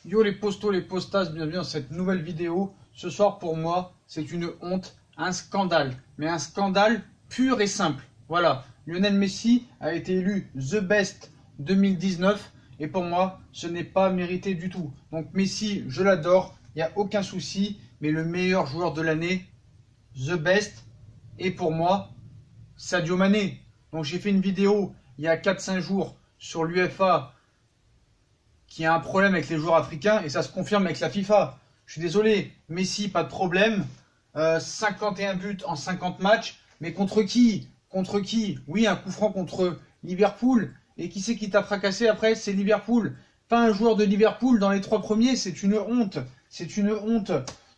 Yo les postos, les postas, bienvenue dans cette nouvelle vidéo. Ce soir pour moi, c'est une honte, un scandale. Mais un scandale pur et simple. Voilà, Lionel Messi a été élu The Best 2019 et pour moi, ce n'est pas mérité du tout. Donc Messi, je l'adore, il n'y a aucun souci. Mais le meilleur joueur de l'année, The Best, et pour moi, Sadio Mané. Donc j'ai fait une vidéo il y a 4-5 jours sur l'UEFA qui a un problème avec les joueurs africains et ça se confirme avec la FIFA. Je suis désolé, Messi, pas de problème. 51 buts en 50 matchs, mais contre qui? Contre qui? Oui, un coup franc contre Liverpool. Et qui c'est qui t'a fracassé après? C'est Liverpool. Pas un joueur de Liverpool dans les 3 premiers, c'est une honte. C'est une honte.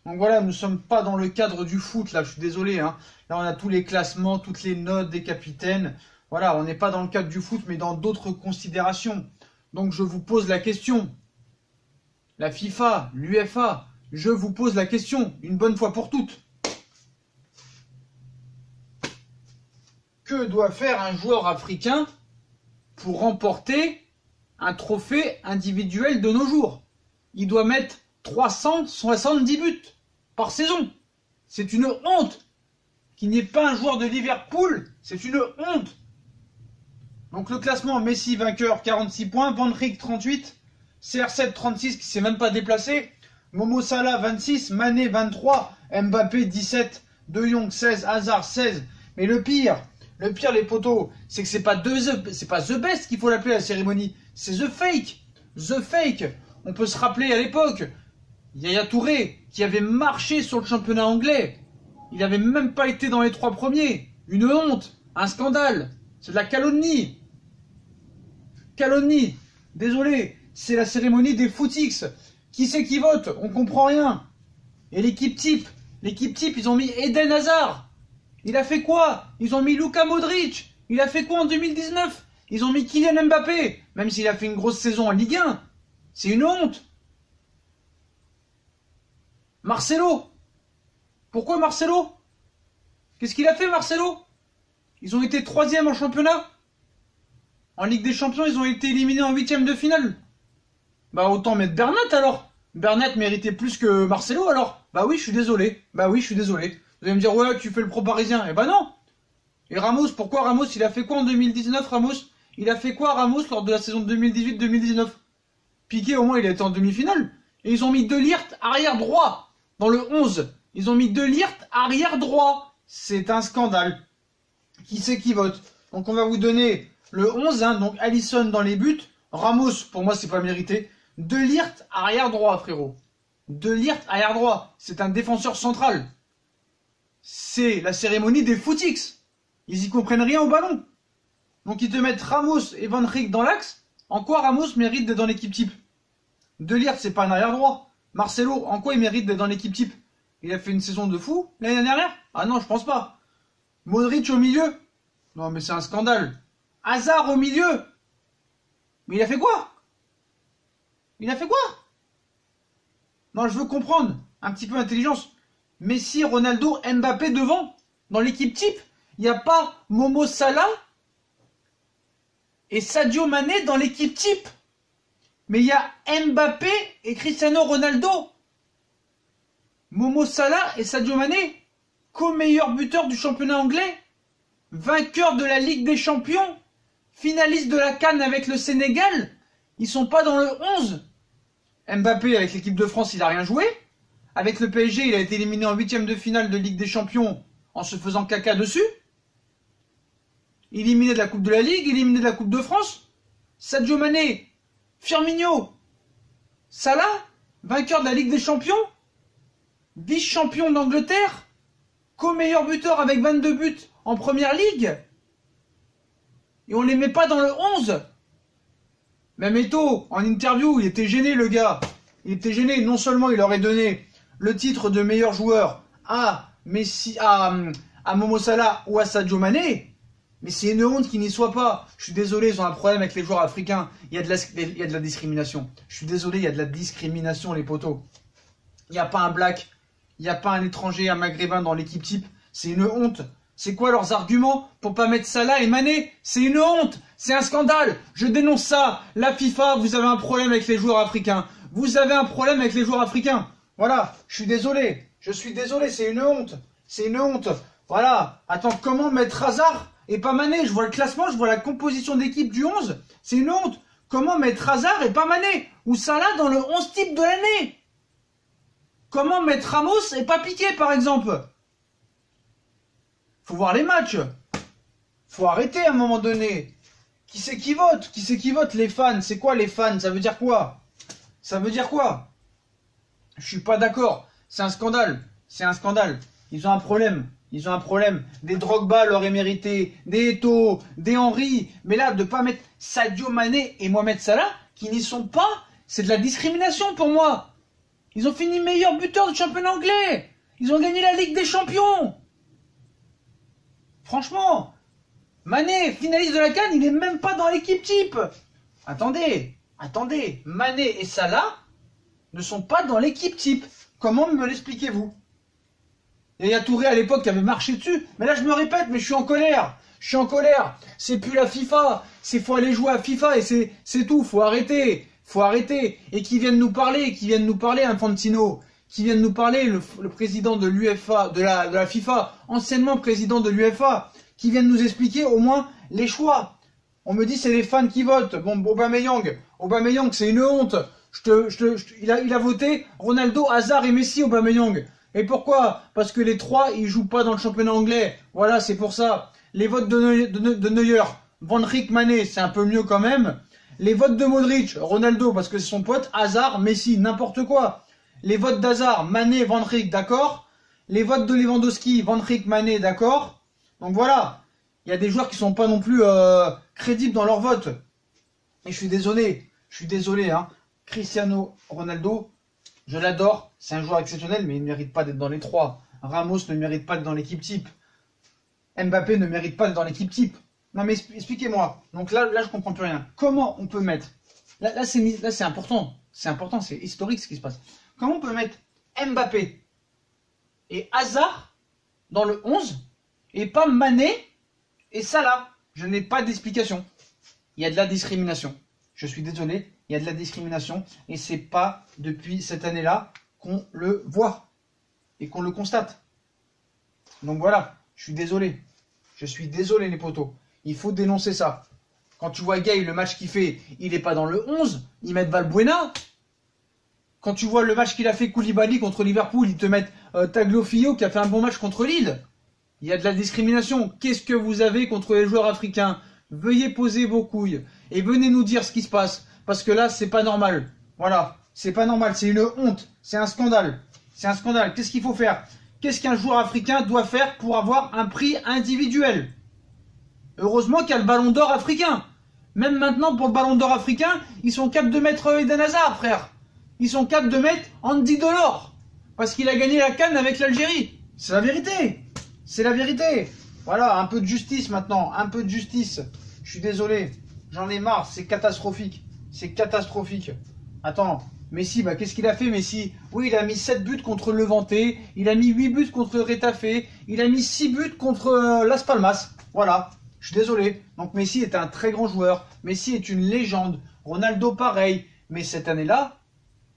Donc voilà, nous ne sommes pas dans le cadre du foot, là, je suis désolé. Hein. Là, on a tous les classements, toutes les notes des capitaines. Voilà, on n'est pas dans le cadre du foot, mais dans d'autres considérations. Donc je vous pose la question. La FIFA, l'UEFA, je vous pose la question, une bonne fois pour toutes. Que doit faire un joueur africain pour remporter un trophée individuel de nos jours? Il doit mettre 370 buts par saison. C'est une honte. Qu'il n'y ait pas un joueur de Liverpool, c'est une honte. Donc le classement, Messi vainqueur 46 points, Van Dijk 38, CR7 36 qui s'est même pas déplacé, Momo Salah 26, Mané 23, Mbappé 17, De Jong 16, Hazard 16. Mais le pire les potos, c'est que c'est pas The Best qu'il faut l'appeler à la cérémonie, c'est The Fake. The Fake. On peut se rappeler à l'époque, Yaya Touré qui avait marché sur le championnat anglais. Il n'avait même pas été dans les 3 premiers. Une honte, un scandale. C'est de la calomnie. Calomnie. Désolé, c'est la cérémonie des footix. Qui c'est qui vote? On comprend rien. Et l'équipe type, ils ont mis Eden Hazard. Il a fait quoi? Ils ont mis Luka Modric. Il a fait quoi en 2019? Ils ont mis Kylian Mbappé. Même s'il a fait une grosse saison en Ligue 1. C'est une honte. Marcelo. Pourquoi Marcelo? Qu'est-ce qu'il a fait Marcelo? Ils ont été 3e en championnat. En Ligue des Champions, ils ont été éliminés en 8e de finale. Bah autant mettre Bernat alors. Bernat méritait plus que Marcelo alors. Bah oui, je suis désolé. Vous allez me dire, ouais, tu fais le pro parisien. Eh bah non. Et Ramos, pourquoi Ramos? Il a fait quoi en 2019 Ramos? Il a fait quoi Ramos lors de la saison 2018-2019? Piqué au moins il a été en demi-finale. Et ils ont mis De Ligt arrière droit. Dans le 11. Ils ont mis De Ligt arrière droit. C'est un scandale. Qui c'est qui vote? Donc on va vous donner le 11, hein, donc Alisson dans les buts. Ramos, pour moi, c'est pas mérité. De Ligt arrière droit, frérot. De Ligt arrière droit. C'est un défenseur central. C'est la cérémonie des footix. Ils y comprennent rien au ballon. Donc ils te mettent Ramos et Van Dijk dans l'axe. En quoi Ramos mérite d'être dans l'équipe type? De Ligt, c'est pas un arrière droit. Marcelo, en quoi il mérite d'être dans l'équipe type? Il a fait une saison de fou l'année dernière? Ah non, je pense pas. Modric au milieu? Non, mais c'est un scandale. Hazard au milieu? Mais il a fait quoi? Non, je veux comprendre. Un petit peu d'intelligence. Messi, Ronaldo, Mbappé devant? Dans l'équipe type? Il n'y a pas Momo Salah et Sadio Mané dans l'équipe type? Mais il y a Mbappé et Cristiano Ronaldo. Momo Salah et Sadio Mané, co-meilleurs buteurs du championnat anglais, vainqueurs de la Ligue des Champions, finalistes de la CAN avec le Sénégal, ils sont pas dans le 11. Mbappé avec l'équipe de France, il a rien joué. Avec le PSG, il a été éliminé en 8e de finale de Ligue des Champions en se faisant caca dessus. Éliminé de la Coupe de la Ligue, éliminé de la Coupe de France. Sadio Mané, Firmino, Salah, vainqueur de la Ligue des Champions, vice-champion d'Angleterre, co-meilleur buteur avec 22 buts en première ligue. Et on les met pas dans le 11. Même Eto'o, en interview, il était gêné le gars. Il était gêné. Non seulement il aurait donné le titre de meilleur joueur à Messi, à Momo Salah ou à Sadio Mané, mais c'est une honte qu'il n'y soit pas. Je suis désolé, ils ont un problème avec les joueurs africains. Il y a de la discrimination. Je suis désolé, il y a de la discrimination, les potos. Il n'y a pas un black, il n'y a pas un étranger, un maghrébin dans l'équipe type. C'est une honte. C'est quoi leurs arguments pour pas mettre Salah et Mané? C'est une honte. C'est un scandale. Je dénonce ça. La FIFA, vous avez un problème avec les joueurs africains. vous avez un problème avec les joueurs africains. Voilà, je suis désolé. Je suis désolé, c'est une honte. C'est une honte. Voilà. Attends, comment mettre Hazard et pas Mané? Je vois le classement, je vois la composition d'équipe du 11. C'est une honte. Comment mettre Hazard et pas Mané? Ou Salah dans le 11 type de l'année? Comment mettre Ramos et pas Piqué, par exemple? Faut voir les matchs. Faut arrêter à un moment donné. Qui c'est qui vote? Qui c'est qui vote? Les fans. C'est quoi les fans? Ça veut dire quoi? Ça veut dire quoi? Je suis pas d'accord. C'est un scandale. C'est un scandale. Ils ont un problème. Ils ont un problème. Des Drogba leur est mérité. Des Eto'o, des Henry. Mais là, de pas mettre Sadio Mané et Mohamed Salah, qui n'y sont pas, c'est de la discrimination pour moi. Ils ont fini meilleur buteur du championnat anglais. Ils ont gagné la Ligue des Champions. Franchement, Mané, finaliste de la CAN, il est même pas dans l'équipe type. Attendez, attendez. Mané et Salah ne sont pas dans l'équipe type. Comment me l'expliquez-vous? Il y a Touré à l'époque qui avait marché dessus. Mais là, je me répète, mais je suis en colère. Je suis en colère. C'est plus la FIFA. C'est faut aller jouer à FIFA et c'est tout. Faut arrêter. Faut arrêter. Et qui viennent nous parler, Infantino. Qui viennent nous parler, le président de l'UEFA, de la FIFA, anciennement président de l'UEFA, qui viennent nous expliquer au moins les choix. On me dit c'est les fans qui votent. Bon, Aubameyang, c'est une honte. Il a voté Ronaldo, Hazard et Messi, Aubameyang. Et pourquoi? Parce que les trois, ils jouent pas dans le championnat anglais. Voilà, c'est pour ça. Les votes de Neuer, Van Dijk, Mané, c'est un peu mieux quand même. Les votes de Modric, Ronaldo, parce que c'est son pote, Hazard, Messi, n'importe quoi. Les votes d'Hazard, Mané, Van Dijk, d'accord. Les votes de Lewandowski, Van Dijk, Mané, d'accord. Donc voilà, il y a des joueurs qui sont pas non plus crédibles dans leur vote. Et je suis désolé, hein. Cristiano Ronaldo, je l'adore, c'est un joueur exceptionnel, mais il ne mérite pas d'être dans les trois. Ramos ne mérite pas d'être dans l'équipe type. Mbappé ne mérite pas d'être dans l'équipe type. Non mais expliquez-moi. Donc là je comprends plus rien. Comment on peut mettre... Là c'est important. C'est important, c'est historique ce qui se passe. Comment on peut mettre Mbappé et Hazard dans le 11 et pas Mané et Salah? Je n'ai pas d'explication. Il y a de la discrimination. Je suis désolé, il y a de la discrimination et c'est pas depuis cette année-là qu'on le voit et qu'on le constate. Donc voilà, je suis désolé. Je suis désolé les potos. Il faut dénoncer ça. Quand tu vois Gay, le match qu'il fait, il n'est pas dans le 11, ils mettent Valbuena. Quand tu vois le match qu'il a fait Koulibaly contre Liverpool, ils te mettent Tagliafico qui a fait un bon match contre Lille. Il y a de la discrimination. Qu'est-ce que vous avez contre les joueurs africains? Veuillez poser vos couilles et venez nous dire ce qui se passe. Parce que là, c'est pas normal. Voilà, c'est pas normal, c'est une honte, c'est un scandale. C'est un scandale. Qu'est-ce qu'il faut faire? Qu'est-ce qu'un joueur africain doit faire pour avoir un prix individuel? Heureusement qu'il y a le ballon d'or africain. Même maintenant, pour le ballon d'or africain, ils sont capables de mettre Eden Hazard, frère. Ils sont capables de mettre Andy Delors. Parce qu'il a gagné la CAN avec l'Algérie. C'est la vérité. C'est la vérité. Voilà, un peu de justice maintenant. Un peu de justice. Je suis désolé. J'en ai marre. C'est catastrophique. C'est catastrophique. Attends. Messi, bah, qu'est-ce qu'il a fait, Messi? Oui, il a mis 7 buts contre le Levante. Il a mis 8 buts contre Retafe. Il a mis 6 buts contre Las Palmas. Voilà. Je suis désolé. Donc Messi est un très grand joueur. Messi est une légende. Ronaldo, pareil. Mais cette année-là,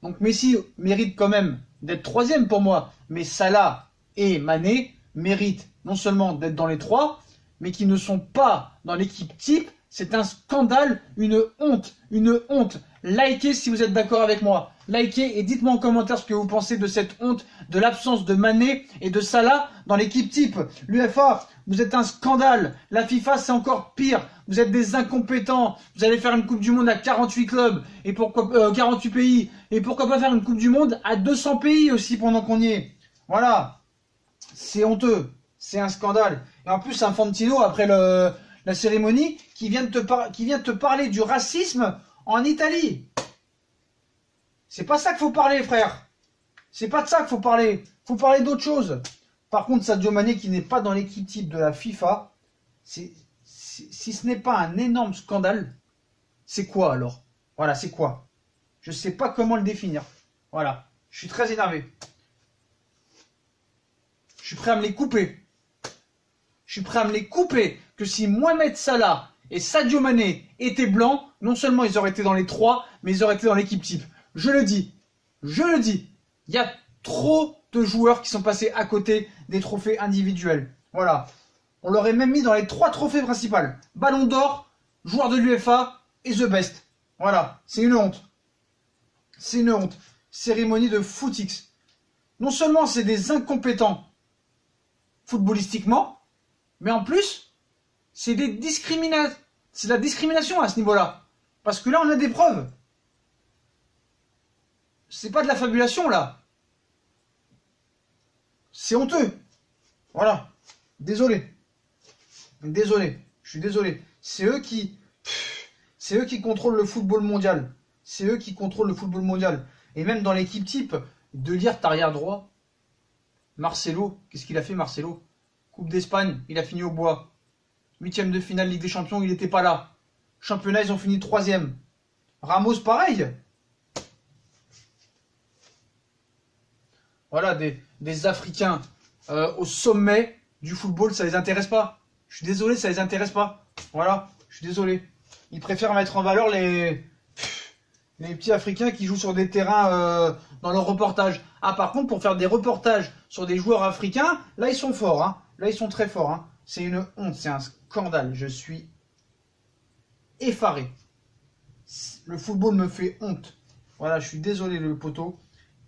donc Messi mérite quand même d'être troisième pour moi. Mais Salah et Mané méritent non seulement d'être dans les trois, mais qui ne sont pas dans l'équipe type. C'est un scandale, une honte, une honte. Likez si vous êtes d'accord avec moi. Likez et dites-moi en commentaire ce que vous pensez de cette honte, de l'absence de Mané et de Salah dans l'équipe type. L'UEFA, vous êtes un scandale. La FIFA, c'est encore pire. Vous êtes des incompétents. Vous allez faire une Coupe du Monde à 48 clubs et pourquoi 48 pays. Et pourquoi pas faire une Coupe du Monde à 200 pays aussi pendant qu'on y est. Voilà. C'est honteux. C'est un scandale. Et en plus, Infantino, après la cérémonie, qui vient te parler du racisme en Italie. C'est pas ça qu'il faut parler, frère. C'est pas de ça qu'il faut parler. Faut parler d'autre chose. Par contre, Sadio Mané, qui n'est pas dans l'équipe type de la FIFA, si ce n'est pas un énorme scandale, c'est quoi alors? Voilà, c'est quoi? Je sais pas comment le définir. Voilà. Je suis très énervé. Je suis prêt à me les couper. Je suis prêt à me les couper. Que si Mohamed Salah et Sadio Mané étaient blancs, non seulement ils auraient été dans les trois, mais ils auraient été dans l'équipe type. je le dis, il y a trop de joueurs qui sont passés à côté des trophées individuels. Voilà. On l'aurait même mis dans les 3 trophées principaux. Ballon d'or, joueur de l'UEFA et The Best. Voilà, c'est une honte. C'est une honte. Cérémonie de footix. Non seulement c'est des incompétents footballistiquement, mais en plus, c'est la discrimination à ce niveau-là. Parce que là, on a des preuves. C'est pas de la fabulation, là. C'est honteux. Voilà. Désolé. Désolé. Je suis désolé. C'est eux qui contrôlent le football mondial. C'est eux qui contrôlent le football mondial. Et même dans l'équipe type, de lire arrière droit. Marcelo, qu'est-ce qu'il a fait, Marcelo? Coupe d'Espagne, il a fini au bois. 8e de finale Ligue des Champions, il n'était pas là. Championnat, ils ont fini 3e. Ramos, pareil. Voilà, des Africains au sommet du football, ça les intéresse pas. Je suis désolé, ça les intéresse pas. Voilà, je suis désolé. Ils préfèrent mettre en valeur les petits Africains qui jouent sur des terrains dans leurs reportages. Ah, par contre, pour faire des reportages sur des joueurs africains, là, ils sont forts. Hein. Là, ils sont très forts. Hein. C'est une honte, c'est un scandale. Je suis effaré. Le football me fait honte. Voilà, je suis désolé, le poteau.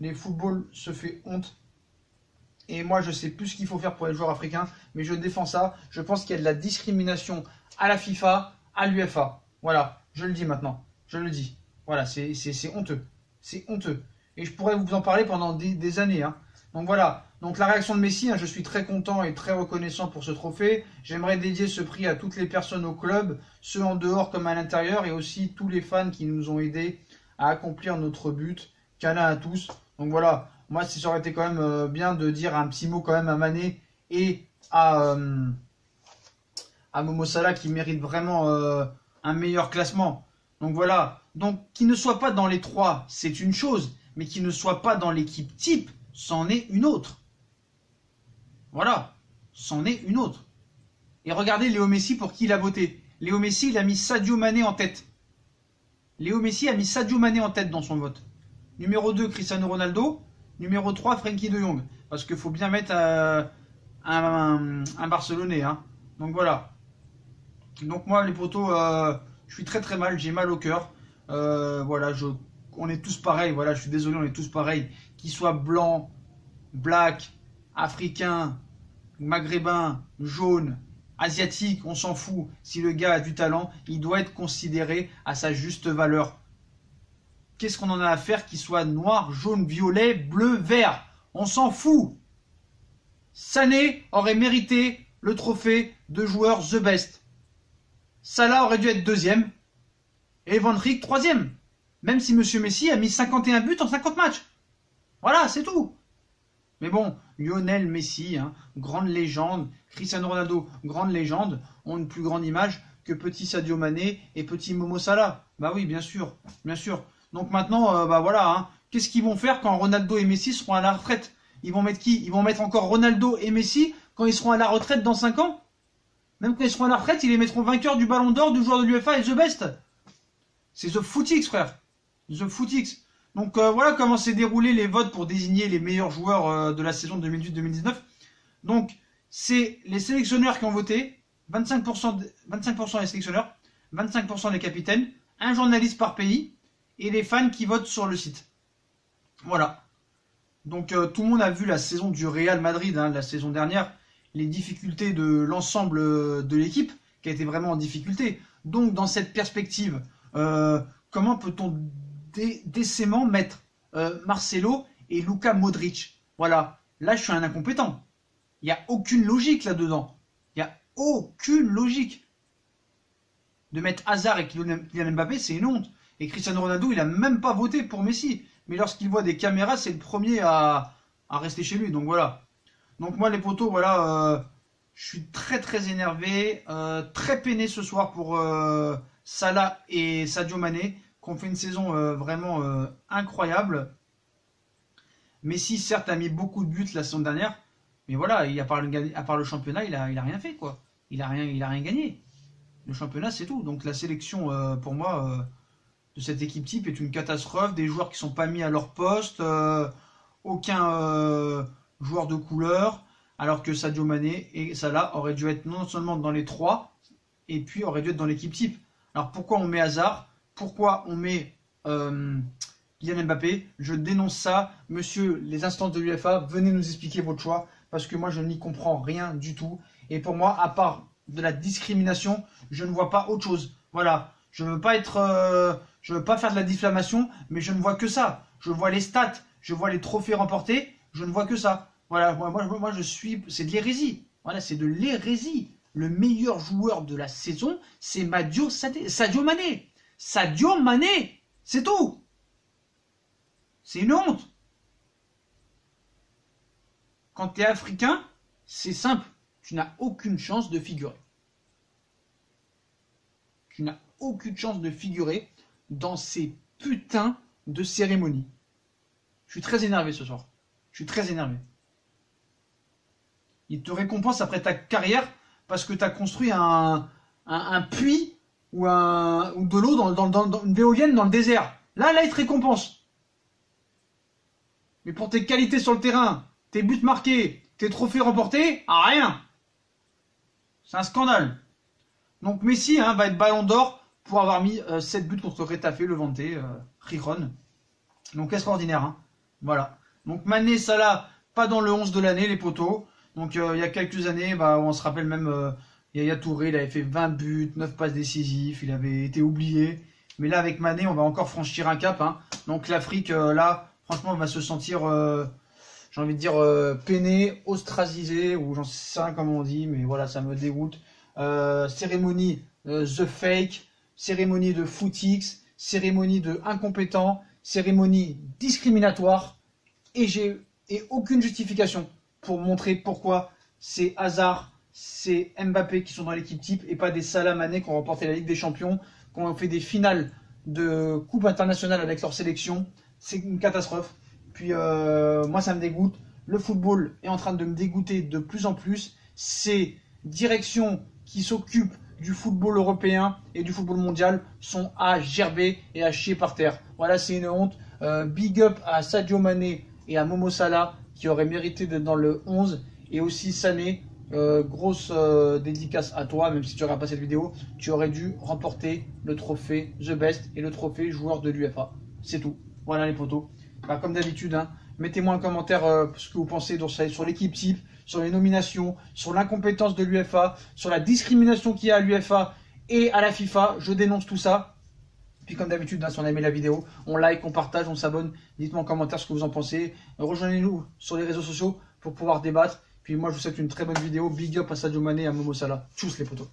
Le football se fait honte. Et moi, je sais plus ce qu'il faut faire pour les joueurs africains, mais je défends ça. Je pense qu'il y a de la discrimination à la FIFA, à l'UEFA. Voilà, je le dis maintenant. Je le dis. Voilà, c'est honteux. C'est honteux. Et je pourrais vous en parler pendant des années. Hein. Donc voilà. Donc la réaction de Messi, hein, je suis très content et très reconnaissant pour ce trophée. J'aimerais dédier ce prix à toutes les personnes au club, ceux en dehors comme à l'intérieur, et aussi tous les fans qui nous ont aidés à accomplir notre but. Câlin à tous. Donc voilà. Moi, ça aurait été quand même bien de dire un petit mot quand même à Mané et à Momo Salah qui méritent vraiment un meilleur classement. Donc voilà. Donc qu'il ne soit pas dans les 3, c'est une chose, mais qu'il ne soit pas dans l'équipe type, c'en est une autre. Voilà, c'en est une autre. Et regardez Léo Messi pour qui il a voté. Léo Messi, il a mis Sadio Mané en tête. Léo Messi a mis Sadio Mané en tête dans son vote. Numéro 2, Cristiano Ronaldo. Numéro 3, Frenkie de Jong. Parce qu'il faut bien mettre un Barcelonais. Hein. Donc voilà. Donc moi, les potos, je suis très très mal. J'ai mal au cœur. Voilà, on est tous pareils. Voilà, je suis désolé, on est tous pareils. Qu'ils soient blancs, black, africains, maghrébins, jaunes, asiatiques, on s'en fout. Si le gars a du talent, il doit être considéré à sa juste valeur. Qu'est-ce qu'on en a à faire qu'il soit noir, jaune, violet, bleu, vert? On s'en fout. Sané aurait mérité le trophée de joueur The Best. Salah aurait dû être 2e. Et Van Dijk 3e. Même si Monsieur Messi a mis 51 buts en 50 matchs. Voilà, c'est tout. Mais bon, Lionel Messi, hein, grande légende, Cristiano Ronaldo, grande légende, ont une plus grande image que petit Sadio Mané et petit Momo Salah. Bah oui, bien sûr, bien sûr. Donc maintenant, bah voilà, hein, qu'est-ce qu'ils vont faire quand Ronaldo et Messi seront à la retraite? Ils vont mettre qui? Ils vont mettre encore Ronaldo et Messi quand ils seront à la retraite dans 5 ans? Même quand ils seront à la retraite, ils les mettront vainqueurs du Ballon d'Or, du joueur de l'UEFA et The Best. C'est The Footix, frère. The Footix. Donc voilà comment s'est déroulé les votes pour désigner les meilleurs joueurs de la saison 2018-2019. Donc c'est les sélectionneurs qui ont voté, 25% les sélectionneurs, 25% les capitaines, un journaliste par pays et les fans qui votent sur le site. Voilà. Donc tout le monde a vu la saison du Real Madrid, hein, la saison dernière, les difficultés de l'ensemble de l'équipe qui a été vraiment en difficulté. Donc dans cette perspective, comment peut-on décemment mettre Marcelo et Luka Modric? Voilà, là je suis un incompétent. Il n'y a aucune logique là-dedans. Il n'y a aucune logique. De mettre Hazard et Kylian Mbappé, c'est une honte. Et Cristiano Ronaldo, il n'a même pas voté pour Messi. Mais lorsqu'il voit des caméras, c'est le premier à rester chez lui. Donc voilà. Donc moi les potos, voilà, je suis très très énervé, très peiné ce soir pour Salah et Sadio Mané, qui ont fait une saison vraiment incroyable. Messi, certes, a mis beaucoup de buts la saison dernière, mais voilà, à part le championnat, il a rien fait, quoi. Il a rien gagné. Le championnat, c'est tout. Donc la sélection, pour moi, de cette équipe type est une catastrophe. Des joueurs qui sont pas mis à leur poste, aucun joueur de couleur, alors que Sadio Mané et Salah auraient dû être non seulement dans les 3, et puis auraient dû être dans l'équipe type. Alors pourquoi on met Hazard? Pourquoi on met Kylian Mbappé? Je dénonce ça. Monsieur, les instances de l'UEFA, venez nous expliquer votre choix, parce que moi je n'y comprends rien du tout. Et pour moi, à part de la discrimination, je ne vois pas autre chose. Voilà, je veux pas je veux pas faire de la diffamation, mais je ne vois que ça. Je vois les stats, je vois les trophées remportés, je ne vois que ça. Voilà, moi je suis, c'est de l'hérésie. Voilà, c'est de l'hérésie. Le meilleur joueur de la saison, c'est Sadio Mané. Sadio Mané, c'est tout. C'est une honte. Quand tu es africain, c'est simple. Tu n'as aucune chance de figurer. Tu n'as aucune chance de figurer dans ces putains de cérémonies. Je suis très énervé ce soir. Je suis très énervé. Il te récompense après ta carrière parce que tu as construit un puits ou de l'eau dans une éolienne dans le désert. Là, il te récompense. Mais pour tes qualités sur le terrain, tes buts marqués, tes trophées remportés, rien. C'est un scandale. Donc Messi va être ballon d'or pour avoir mis 7 buts contre Retafe, le vanté, Rijon. Donc extraordinaire. Hein. Voilà. Donc Mané, Salah, pas dans le 11 de l'année, les poteaux. Donc il y a quelques années, on se rappelle même, Yaya Touré, il avait fait 20 buts, 9 passes décisives, il avait été oublié. Mais là, avec Mané, on va encore franchir un cap. Hein. Donc l'Afrique, là, franchement, va se sentir, j'ai envie de dire, peiné, ostracisé, ou j'en sais rien comment on dit, mais voilà, ça me dégoûte. Cérémonie The Fake, cérémonie de footix, cérémonie de incompétent, cérémonie discriminatoire, et aucune justification pour montrer pourquoi c'est Hazard, c'est Mbappé qui sont dans l'équipe type et pas des Salah, Mané qui ont remporté la Ligue des Champions, qui ont fait des finales de Coupe internationale avec leur sélection. C'est une catastrophe. Puis moi ça me dégoûte. Le football est en train de me dégoûter de plus en plus. Ces directions qui s'occupent du football européen et du football mondial sont à gerber et à chier par terre. Voilà, c'est une honte. Big up à Sadio Mané et à Momo Salah qui auraient mérité d'être dans le 11. Et aussi Sané, grosse dédicace à toi, même si tu n'auras pas cette vidéo, tu aurais dû remporter le trophée The Best et le trophée joueur de l'UEFA. C'est tout. Voilà les potos. Comme d'habitude, hein, mettez-moi en commentaire ce que vous pensez sur l'équipe type, sur les nominations, sur l'incompétence de l'UEFA, sur la discrimination qu'il y a à l'UEFA et à la FIFA. Je dénonce tout ça. Puis comme d'habitude, hein, si on a aimé la vidéo, on like, on partage, on s'abonne. Dites-moi en commentaire ce que vous en pensez. Rejoignez-nous sur les réseaux sociaux pour pouvoir débattre. Puis moi, je vous souhaite une très bonne vidéo. Big up à Sadio Mané et à Momo Salah. Tchuss les potos.